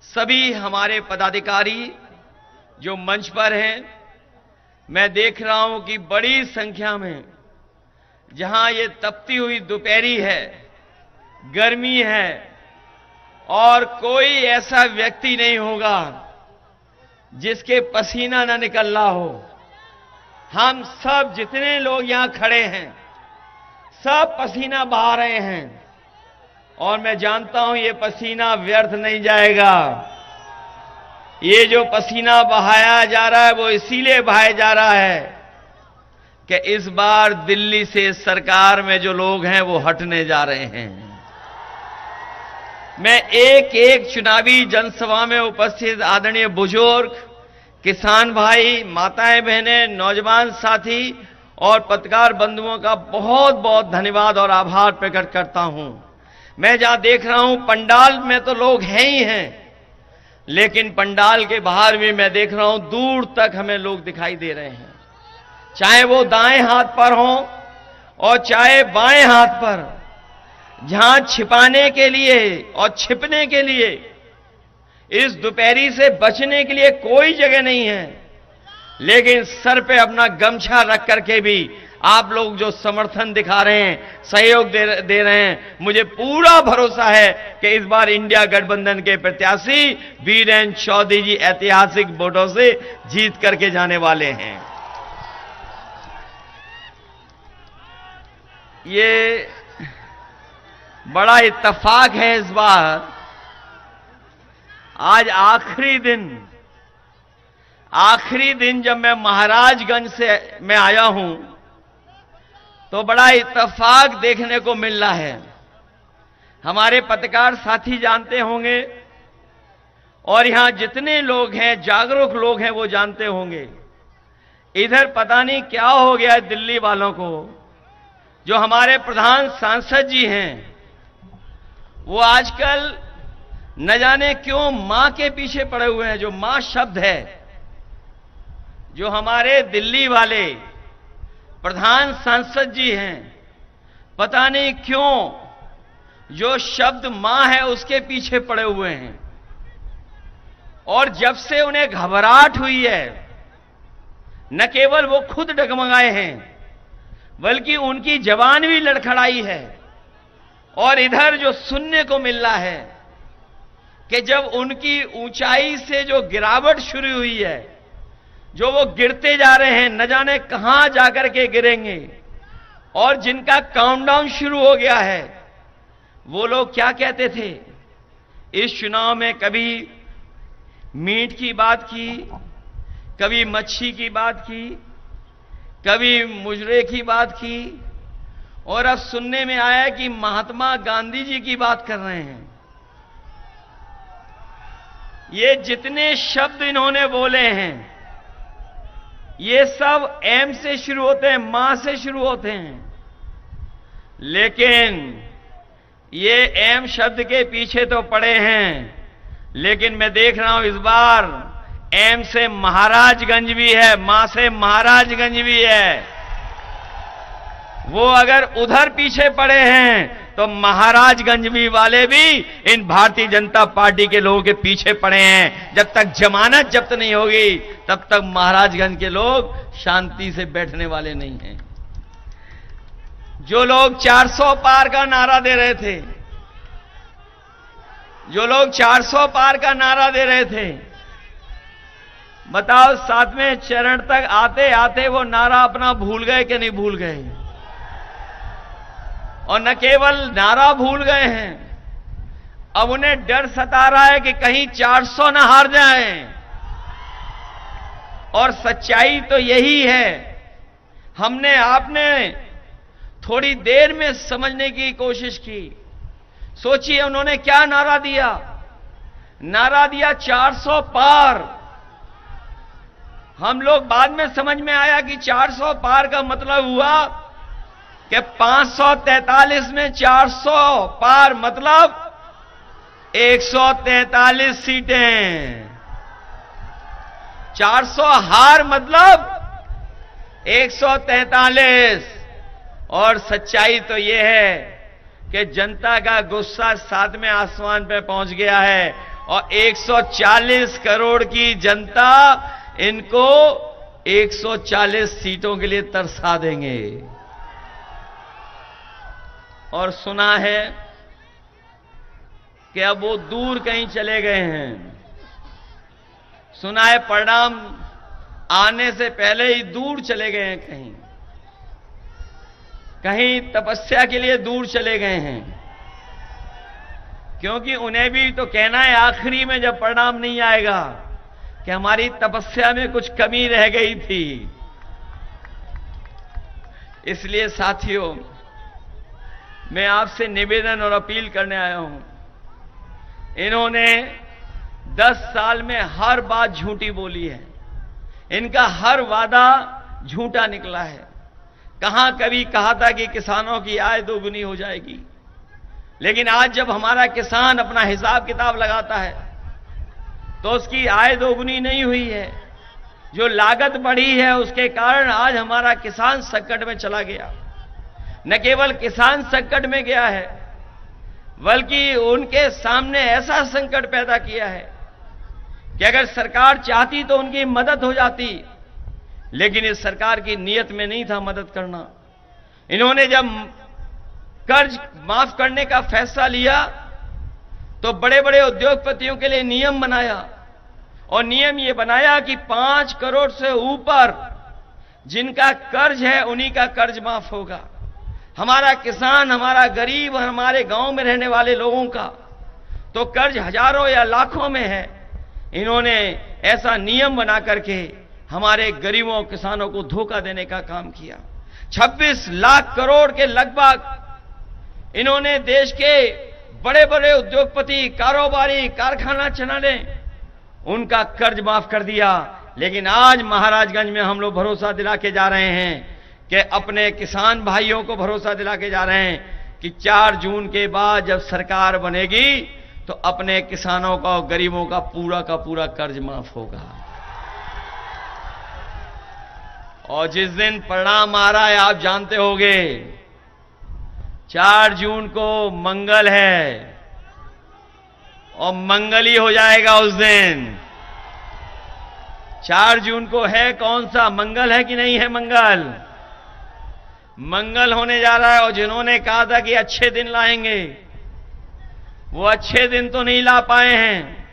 सभी हमारे पदाधिकारी जो मंच पर हैं, मैं देख रहा हूं कि बड़ी संख्या में जहां ये तपती हुई दोपहरी है, गर्मी है और कोई ऐसा व्यक्ति नहीं होगा जिसके पसीना न निकल रहा हो। हम सब जितने लोग यहां खड़े हैं सब पसीना बहा रहे हैं और मैं जानता हूं ये पसीना व्यर्थ नहीं जाएगा। ये जो पसीना बहाया जा रहा है वो इसीलिए बहाया जा रहा है कि इस बार दिल्ली से सरकार में जो लोग हैं वो हटने जा रहे हैं। मैं एक एक चुनावी जनसभा में उपस्थित आदरणीय बुजुर्ग, किसान भाई, माताएं बहनें, नौजवान साथी और पत्रकार बंधुओं का बहुत बहुत धन्यवाद और आभार प्रकट करता हूं। मैं जहां देख रहा हूं पंडाल में तो लोग हैं ही हैं, लेकिन पंडाल के बाहर भी मैं देख रहा हूं दूर तक हमें लोग दिखाई दे रहे हैं, चाहे वो दाएं हाथ पर हो और चाहे बाएं हाथ पर, जहां छिपाने के लिए और छिपने के लिए, इस दोपहरी से बचने के लिए कोई जगह नहीं है, लेकिन सर पे अपना गमछा रख करके भी आप लोग जो समर्थन दिखा रहे हैं, सहयोग दे रहे हैं, मुझे पूरा भरोसा है कि इस बार इंडिया गठबंधन के प्रत्याशी वीरेंद्र चौधरी जी ऐतिहासिक वोटों से जीत करके जाने वाले हैं। ये बड़ा इत्तेफाक है इस बार, आज आखिरी दिन जब मैं महाराजगंज से मैं आया हूं तो बड़ा इत्तेफाक देखने को मिल रहा है। हमारे पत्रकार साथी जानते होंगे और यहां जितने लोग हैं, जागरूक लोग हैं, वो जानते होंगे, इधर पता नहीं क्या हो गया है दिल्ली वालों को। जो हमारे प्रधान सांसद जी हैं वो आजकल न जाने क्यों मां के पीछे पड़े हुए हैं। जो मां शब्द है, जो हमारे दिल्ली वाले प्रधान सांसद जी हैं, पता नहीं क्यों जो शब्द मां है उसके पीछे पड़े हुए हैं। और जब से उन्हें घबराहट हुई है, न केवल वो खुद डगमगाए हैं बल्कि उनकी जबान भी लड़खड़ाई है। और इधर जो सुनने को मिल रहा है कि जब उनकी ऊंचाई से जो गिरावट शुरू हुई है, जो वो गिरते जा रहे हैं, न जाने कहां जाकर के गिरेंगे, और जिनका काउंटडाउन शुरू हो गया है, वो लोग क्या कहते थे इस चुनाव में, कभी मीट की बात की, कभी मच्छी की बात की, कभी मुजरे की बात की, और अब सुनने में आया कि महात्मा गांधी जी की बात कर रहे हैं। ये जितने शब्द इन्होंने बोले हैं ये सब एम से शुरू होते हैं, मां से शुरू होते हैं, लेकिन ये एम शब्द के पीछे तो पड़े हैं, लेकिन मैं देख रहा हूं इस बार एम से महाराजगंज भी है, मां से महाराजगंज भी है। वो अगर उधर पीछे पड़े हैं तो महाराजगंज भी वाले भी इन भारतीय जनता पार्टी के लोगों के पीछे पड़े हैं। जब तक जमानत जब्त नहीं होगी तब तक महाराजगंज के लोग शांति से बैठने वाले नहीं हैं। जो लोग 400 पार का नारा दे रहे थे, जो लोग 400 पार का नारा दे रहे थे, बताओ 7वें चरण तक आते आते वो नारा अपना भूल गए कि नहीं भूल गए? और न केवल नारा भूल गए हैं, अब उन्हें डर सता रहा है कि कहीं 400 न हार जाएं। और सच्चाई तो यही है, हमने आपने थोड़ी देर में समझने की कोशिश की। सोचिए उन्होंने क्या नारा दिया, नारा दिया 400 पार। हम लोग बाद में समझ में आया कि 400 पार का मतलब हुआ कि 543 में 400 पार मतलब 143 सीटें, 400 हार मतलब 143। और सच्चाई तो यह है कि जनता का गुस्सा 7वें आसमान पे पहुंच गया है और 140 करोड़ की जनता इनको 140 सीटों के लिए तरसा देंगे। और सुना है कि अब वो दूर कहीं चले गए हैं। सुना है परिणाम आने से पहले ही दूर चले गए हैं, कहीं कहीं तपस्या के लिए दूर चले गए हैं, क्योंकि उन्हें भी तो कहना है आखिरी में जब परिणाम नहीं आएगा कि हमारी तपस्या में कुछ कमी रह गई थी। इसलिए साथियों, मैं आपसे निवेदन और अपील करने आया हूं। इन्होंने 10 साल में हर बात झूठी बोली है। इनका हर वादा झूठा निकला है। कहां कभी कहा था कि किसानों की आय दोगुनी हो जाएगी, लेकिन आज जब हमारा किसान अपना हिसाब किताब लगाता है तो उसकी आय दोगुनी नहीं हुई है। जो लागत बढ़ी है उसके कारण आज हमारा किसान संकट में चला गया। न केवल किसान संकट में गया है, बल्कि उनके सामने ऐसा संकट पैदा किया है कि अगर सरकार चाहती तो उनकी मदद हो जाती, लेकिन इस सरकार की नीयत में नहीं था मदद करना। इन्होंने जब कर्ज माफ करने का फैसला लिया तो बड़े बड़े उद्योगपतियों के लिए नियम बनाया, और नियम यह बनाया कि 5 करोड़ से ऊपर जिनका कर्ज है उन्हीं का कर्ज माफ होगा। हमारा किसान, हमारा गरीब, हमारे गांव में रहने वाले लोगों का तो कर्ज हजारों या लाखों में है। इन्होंने ऐसा नियम बना करके हमारे गरीबों किसानों को धोखा देने का काम किया। 26 लाख करोड़ के लगभग इन्होंने देश के बड़े बड़े उद्योगपति, कारोबारी, कारखाना चलाने, उनका कर्ज माफ कर दिया। लेकिन आज महाराजगंज में हम लोग भरोसा दिला के जा रहे हैं कि अपने किसान भाइयों को भरोसा दिला के जा रहे हैं कि 4 जून के बाद जब सरकार बनेगी तो अपने किसानों का और गरीबों का पूरा कर्ज माफ होगा। और जिस दिन परिणाम आ रहा है आप जानते होंगे, 4 जून को मंगल है और मंगल ही हो जाएगा उस दिन। 4 जून को है कौन सा मंगल है कि नहीं है? मंगल होने जा रहा है। और जिन्होंने कहा था कि अच्छे दिन लाएंगे, वो अच्छे दिन तो नहीं ला पाए हैं,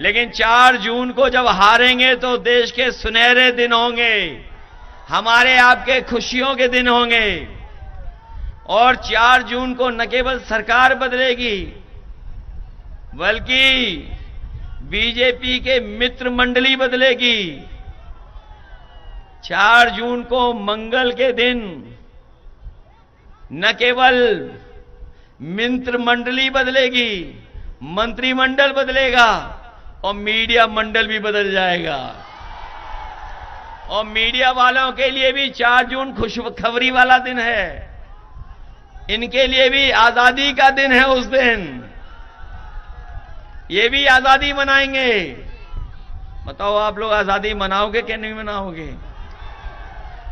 लेकिन 4 जून को जब हारेंगे तो देश के सुनहरे दिन होंगे, हमारे आपके खुशियों के दिन होंगे। और 4 जून को न केवल सरकार बदलेगी, बल्कि बीजेपी के मित्र मंडली बदलेगी। 4 जून को मंगल के दिन न केवल मित्र मंडली बदलेगी, मंत्रिमंडल बदलेगा और मीडिया मंडल भी बदल जाएगा। और मीडिया वालों के लिए भी 4 जून खुशखबरी वाला दिन है। इनके लिए भी आजादी का दिन है। उस दिन ये भी आजादी मनाएंगे। बताओ आप लोग आजादी मनाओगे कि नहीं मनाओगे?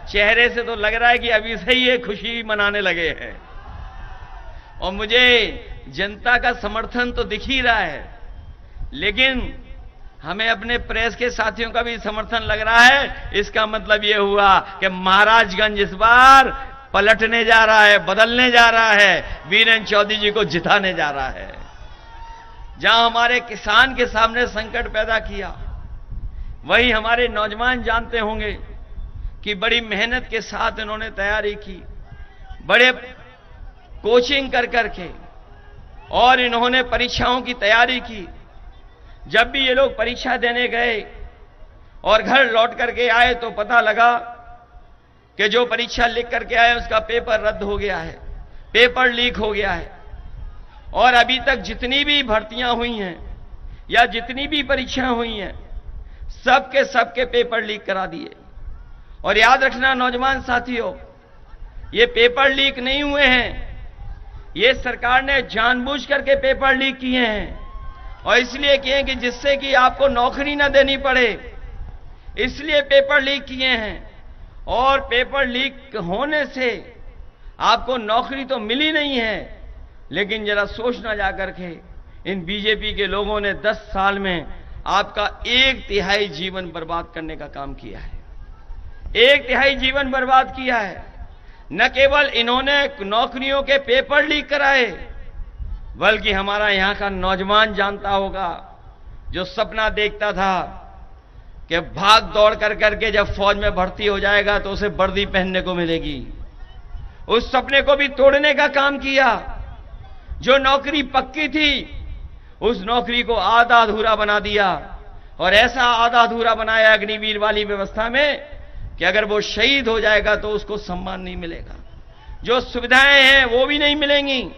चेहरे से तो लग रहा है कि अभी से ही ये खुशी मनाने लगे हैं। और मुझे जनता का समर्थन तो दिख ही रहा है, लेकिन हमें अपने प्रेस के साथियों का भी समर्थन लग रहा है। इसका मतलब यह हुआ कि महाराजगंज इस बार पलटने जा रहा है, बदलने जा रहा है, वीरेंद्र चौधरी जी को जिताने जा रहा है। जहां हमारे किसान के सामने संकट पैदा किया, वहीं हमारे नौजवान जानते होंगे कि बड़ी मेहनत के साथ इन्होंने तैयारी की, बड़े कोचिंग कर करके, और इन्होंने परीक्षाओं की तैयारी की। जब भी ये लोग परीक्षा देने गए और घर लौट करके आए तो पता लगा कि जो परीक्षा लिख करके आए उसका पेपर रद्द हो गया है, पेपर लीक हो गया है। और अभी तक जितनी भी भर्तियां हुई हैं या जितनी भी परीक्षाएं हुई हैं, सबके पेपर लीक करा दिए। और याद रखना नौजवान साथियों, ये पेपर लीक नहीं हुए हैं, ये सरकार ने जानबूझ करके पेपर लीक किए हैं। और इसलिए किए कि जिससे कि आपको नौकरी ना देनी पड़े, इसलिए पेपर लीक किए हैं। और पेपर लीक होने से आपको नौकरी तो मिली नहीं है, लेकिन जरा सोचना जाकर के इन बीजेपी के लोगों ने 10 साल में आपका 1/3 जीवन बर्बाद करने का काम किया है। 1/3 जीवन बर्बाद किया है। न केवल इन्होंने नौकरियों के पेपर लीक कराए, बल्कि हमारा यहां का नौजवान जानता होगा, जो सपना देखता था कि भाग दौड़ कर करके जब फौज में भर्ती हो जाएगा तो उसे वर्दी पहनने को मिलेगी, उस सपने को भी तोड़ने का काम किया। जो नौकरी पक्की थी, उस नौकरी को आधा अधूरा बना दिया, और ऐसा आधा अधूरा बनाया अग्निवीर वाली व्यवस्था में कि अगर वो शहीद हो जाएगा तो उसको सम्मान नहीं मिलेगा, जो सुविधाएं हैं वो भी नहीं मिलेंगी।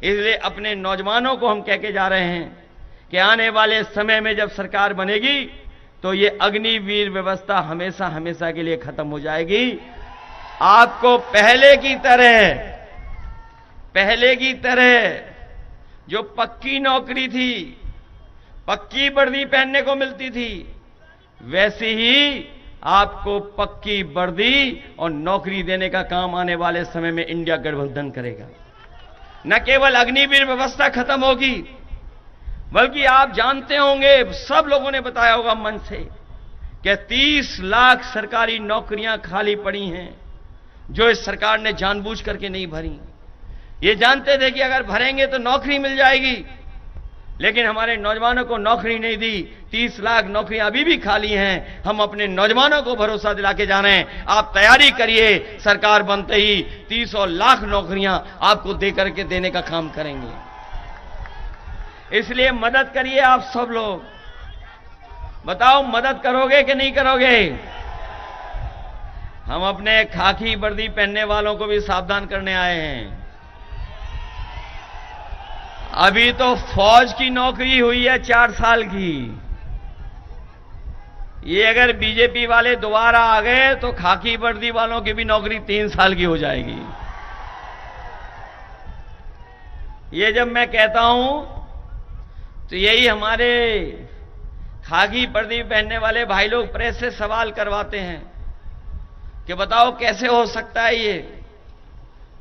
इसलिए अपने नौजवानों को हम कह के जा रहे हैं कि आने वाले समय में जब सरकार बनेगी तो ये अग्निवीर व्यवस्था हमेशा हमेशा के लिए खत्म हो जाएगी। आपको पहले की तरह जो पक्की नौकरी थी, पक्की वर्दी पहनने को मिलती थी, वैसी ही आपको पक्की वर्दी और नौकरी देने का काम आने वाले समय में इंडिया गठबंधन करेगा। न केवल अग्निवीर व्यवस्था खत्म होगी, बल्कि आप जानते होंगे, सब लोगों ने बताया होगा मन से, कि 30 लाख सरकारी नौकरियां खाली पड़ी हैं, जो इस सरकार ने जानबूझ करके नहीं भरी। ये जानते थे कि अगर भरेंगे तो नौकरी मिल जाएगी, लेकिन हमारे नौजवानों को नौकरी नहीं दी। 30 लाख नौकरियां अभी भी खाली हैं। हम अपने नौजवानों को भरोसा दिला के जा रहे हैं, आप तैयारी करिए, सरकार बनते ही 30 लाख नौकरियां आपको दे करके देने का काम करेंगे। इसलिए मदद करिए आप सब लोग। बताओ, मदद करोगे कि नहीं करोगे? हम अपने खाकी वर्दी पहनने वालों को भी सावधान करने आए हैं। अभी तो फौज की नौकरी हुई है 4 साल की। ये अगर बीजेपी वाले दोबारा आ गए तो खाकी वर्दी वालों की भी नौकरी 3 साल की हो जाएगी। ये जब मैं कहता हूं तो यही हमारे खाकी वर्दी पहनने वाले भाई लोग प्रेस से सवाल करवाते हैं कि बताओ कैसे हो सकता है ये।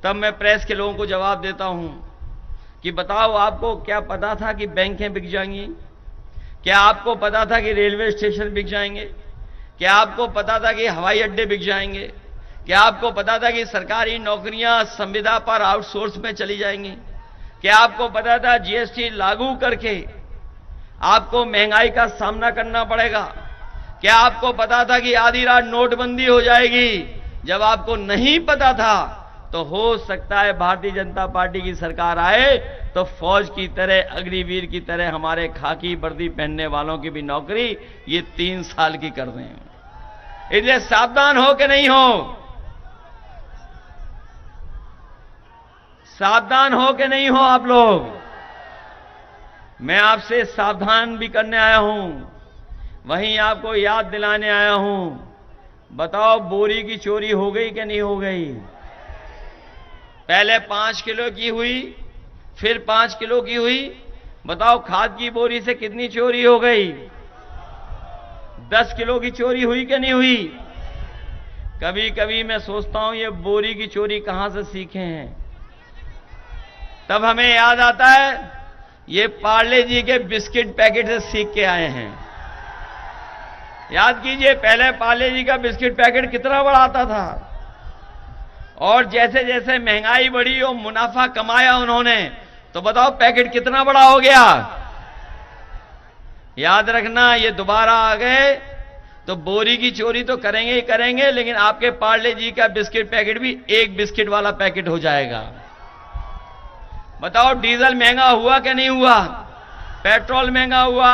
तब मैं प्रेस के लोगों को जवाब देता हूं कि बताओ, आपको क्या पता था कि बैंकें बिक जाएंगी? क्या आपको पता था कि रेलवे स्टेशन बिक जाएंगे? क्या आपको पता था कि हवाई अड्डे बिक जाएंगे? क्या आपको पता था कि सरकारी नौकरियां संविदा पर आउटसोर्स में चली जाएंगी? क्या आपको पता था जीएसटी लागू करके आपको महंगाई का सामना करना पड़ेगा? क्या आपको पता था कि आधी रात नोटबंदी हो जाएगी? जब आपको नहीं पता था तो हो सकता है भारतीय जनता पार्टी की सरकार आए तो फौज की तरह, अग्निवीर की तरह हमारे खाकी वर्दी पहनने वालों की भी नौकरी ये 3 साल की कर दें। इसलिए सावधान हो कि नहीं हो? सावधान हो कि नहीं हो आप लोग? मैं आपसे सावधान भी करने आया हूं, वहीं आपको याद दिलाने आया हूं। बताओ, बोरी की चोरी हो गई कि नहीं हो गई? पहले 5 किलो की हुई, फिर 5 किलो की हुई। बताओ, खाद की बोरी से कितनी चोरी हो गई? 10 किलो की चोरी हुई कि नहीं हुई? कभी कभी मैं सोचता हूं ये बोरी की चोरी कहां से सीखे हैं। तब हमें याद आता है ये पार्ले जी के बिस्किट पैकेट से सीख के आए हैं। याद कीजिए, पहले पार्ले जी का बिस्किट पैकेट कितना बड़ा आता था, और जैसे जैसे महंगाई बढ़ी और मुनाफा कमाया उन्होंने, तो बताओ पैकेट कितना बड़ा हो गया। याद रखना, ये दोबारा आ गए तो बोरी की चोरी तो करेंगे ही करेंगे, लेकिन आपके पार्ले जी का बिस्किट पैकेट भी एक बिस्किट वाला पैकेट हो जाएगा। बताओ, डीजल महंगा हुआ कि नहीं हुआ? पेट्रोल महंगा हुआ,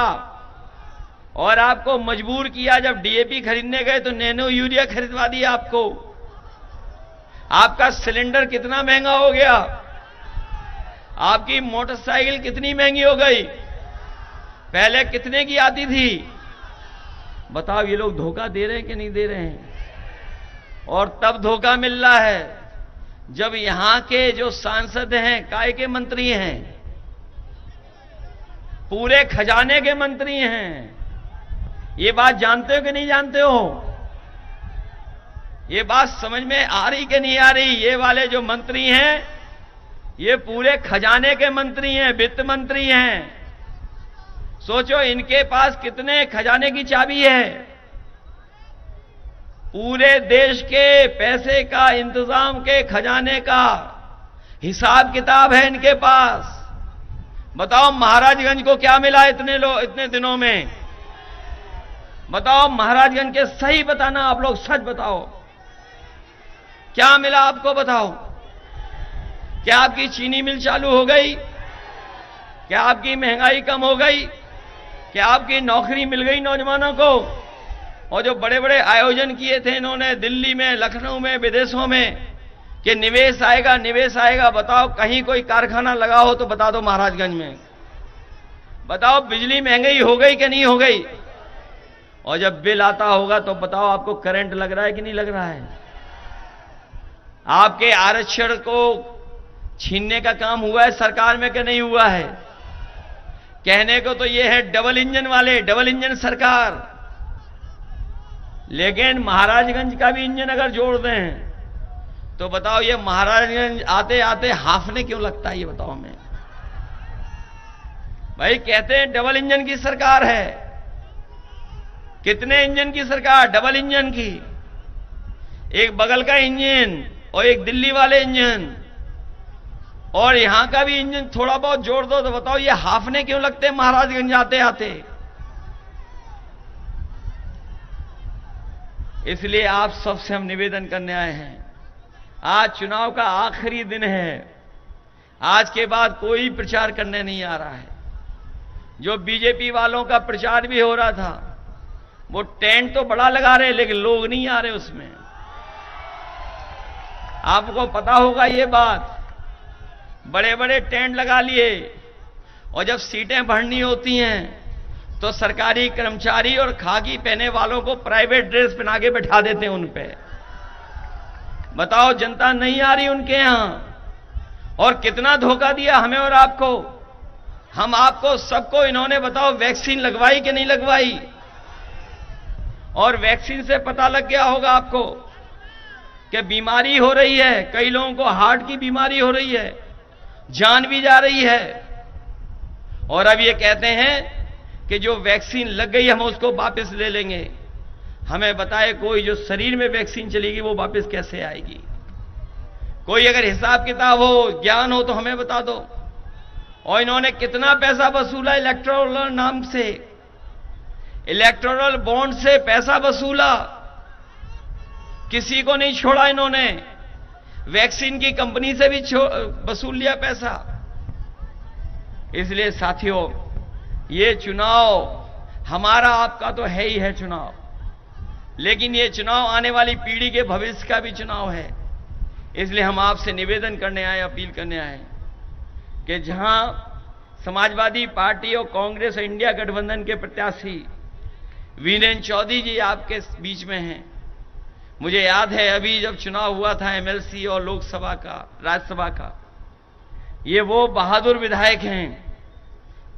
और आपको मजबूर किया। जब डीएपी खरीदने गए तो नैनो यूरिया खरीदवा दिया आपको। आपका सिलेंडर कितना महंगा हो गया, आपकी मोटरसाइकिल कितनी महंगी हो गई। पहले कितने की आती थी? बताओ, ये लोग धोखा दे रहे हैं कि नहीं दे रहे हैं? और तब धोखा मिल रहा है जब यहां के जो सांसद हैं, काय के मंत्री हैं, पूरे खजाने के मंत्री हैं। ये बात जानते हो कि नहीं जानते हो? ये बात समझ में आ रही कि नहीं आ रही? ये वाले जो मंत्री हैं, ये पूरे खजाने के मंत्री हैं, वित्त मंत्री हैं। सोचो इनके पास कितने खजाने की चाबी है। पूरे देश के पैसे का इंतजाम के खजाने का हिसाब किताब है इनके पास। बताओ महाराजगंज को क्या मिला इतने दिनों में? बताओ महाराजगंज के, सही बताना आप लोग, सच बताओ क्या मिला आपको? बताओ, क्या आपकी चीनी मिल चालू हो गई? क्या आपकी महंगाई कम हो गई? क्या आपकी नौकरी मिल गई नौजवानों को? और जो बड़े बड़े आयोजन किए थे इन्होंने दिल्ली में, लखनऊ में, विदेशों में कि निवेश आएगा, निवेश आएगा, बताओ कहीं कोई कारखाना लगा हो तो बता दो महाराजगंज में। बताओ बिजली महंगी हो गई कि नहीं हो गई? और जब बिल आता होगा तो बताओ आपको करंट लग रहा है कि नहीं लग रहा है? आपके आरक्षण को छीनने का काम हुआ है सरकार में कि नहीं हुआ है? कहने को तो यह है डबल इंजन वाले, डबल इंजन सरकार, लेकिन महाराजगंज का भी इंजन अगर जोड़ दें तो बताओ ये महाराजगंज आते आते हाफने क्यों लगता है? ये बताओ हमें भाई। कहते हैं डबल इंजन की सरकार है। कितने इंजन की सरकार? डबल इंजन की। एक बगल का इंजन और एक दिल्ली वाले इंजन, और यहां का भी इंजन थोड़ा बहुत जोड़ दो तो बताओ ये हाफने क्यों लगते हैं महाराजगंज आते आते? इसलिए आप सबसे हम निवेदन करने आए हैं, आज चुनाव का आखिरी दिन है। आज के बाद कोई प्रचार करने नहीं आ रहा है। जो बीजेपी वालों का प्रचार भी हो रहा था, वो टेंट तो बड़ा लगा रहे लेकिन लोग नहीं आ रहे उसमें। आपको पता होगा ये बात, बड़े बड़े टेंट लगा लिए, और जब सीटें भरनी होती हैं तो सरकारी कर्मचारी और खाकी पहने वालों को प्राइवेट ड्रेस पहना के बैठा देते हैं उन पे। बताओ जनता नहीं आ रही उनके यहां। और कितना धोखा दिया हमें और आपको। हम आपको सबको इन्होंने बताओ वैक्सीन लगवाई कि नहीं लगवाई? और वैक्सीन से पता लग गया होगा आपको कि बीमारी हो रही है, कई लोगों को हार्ट की बीमारी हो रही है, जान भी जा रही है। और अब ये कहते हैं कि जो वैक्सीन लग गई हम उसको वापस ले लेंगे। हमें बताए कोई, जो शरीर में वैक्सीन चलेगी वो वापस कैसे आएगी? कोई अगर हिसाब किताब हो, ज्ञान हो तो हमें बता दो। और इन्होंने कितना पैसा वसूला इलेक्टोरल नाम से, इलेक्टोरल बॉन्ड से पैसा वसूला, किसी को नहीं छोड़ा इन्होंने। वैक्सीन की कंपनी से भी वसूल लिया पैसा। इसलिए साथियों, ये चुनाव हमारा आपका तो है ही है चुनाव, लेकिन ये चुनाव आने वाली पीढ़ी के भविष्य का भी चुनाव है। इसलिए हम आपसे निवेदन करने आए, अपील करने आए कि जहां समाजवादी पार्टी और कांग्रेस और इंडिया गठबंधन के प्रत्याशी वीरेंद्र चौधरी जी आपके बीच में हैं। मुझे याद है अभी जब चुनाव हुआ था एमएलसी और लोकसभा का, राज्यसभा का, ये वो बहादुर विधायक हैं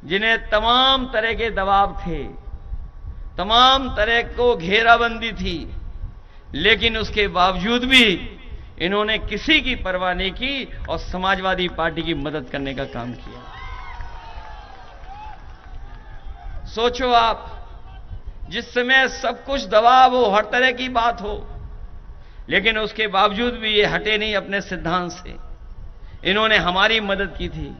जिन्हें तमाम तरह के दबाव थे, तमाम तरह को घेराबंदी थी, लेकिन उसके बावजूद भी इन्होंने किसी की परवाह नहीं की और समाजवादी पार्टी की मदद करने का काम किया। सोचो आप, जिस समय सब कुछ दबाव हो, हर तरह की बात हो, लेकिन उसके बावजूद भी ये हटे नहीं अपने सिद्धांत से। इन्होंने हमारी मदद की थी।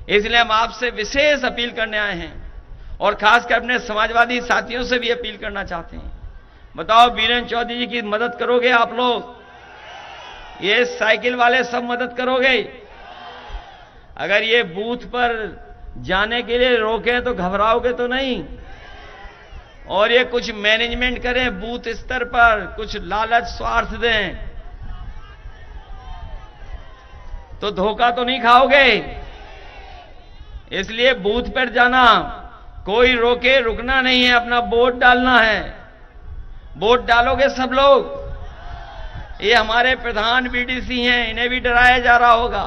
इसलिए हम आपसे विशेष अपील करने आए हैं और खासकर अपने समाजवादी साथियों से भी अपील करना चाहते हैं। बताओ वीरेंद्र चौधरी जी की मदद करोगे आप लोग? ये साइकिल वाले सब मदद करोगे? अगर ये बूथ पर जाने के लिए रोकें तो घबराओगे तो नहीं? और ये कुछ मैनेजमेंट करें बूथ स्तर पर, कुछ लालच स्वार्थ दें तो धोखा तो नहीं खाओगे? इसलिए बूथ पर जाना, कोई रोके, रुकना नहीं है, अपना वोट डालना है। वोट डालोगे सब लोग? ये हमारे प्रधान बीडीसी हैं, इन्हें भी डराया जा रहा होगा।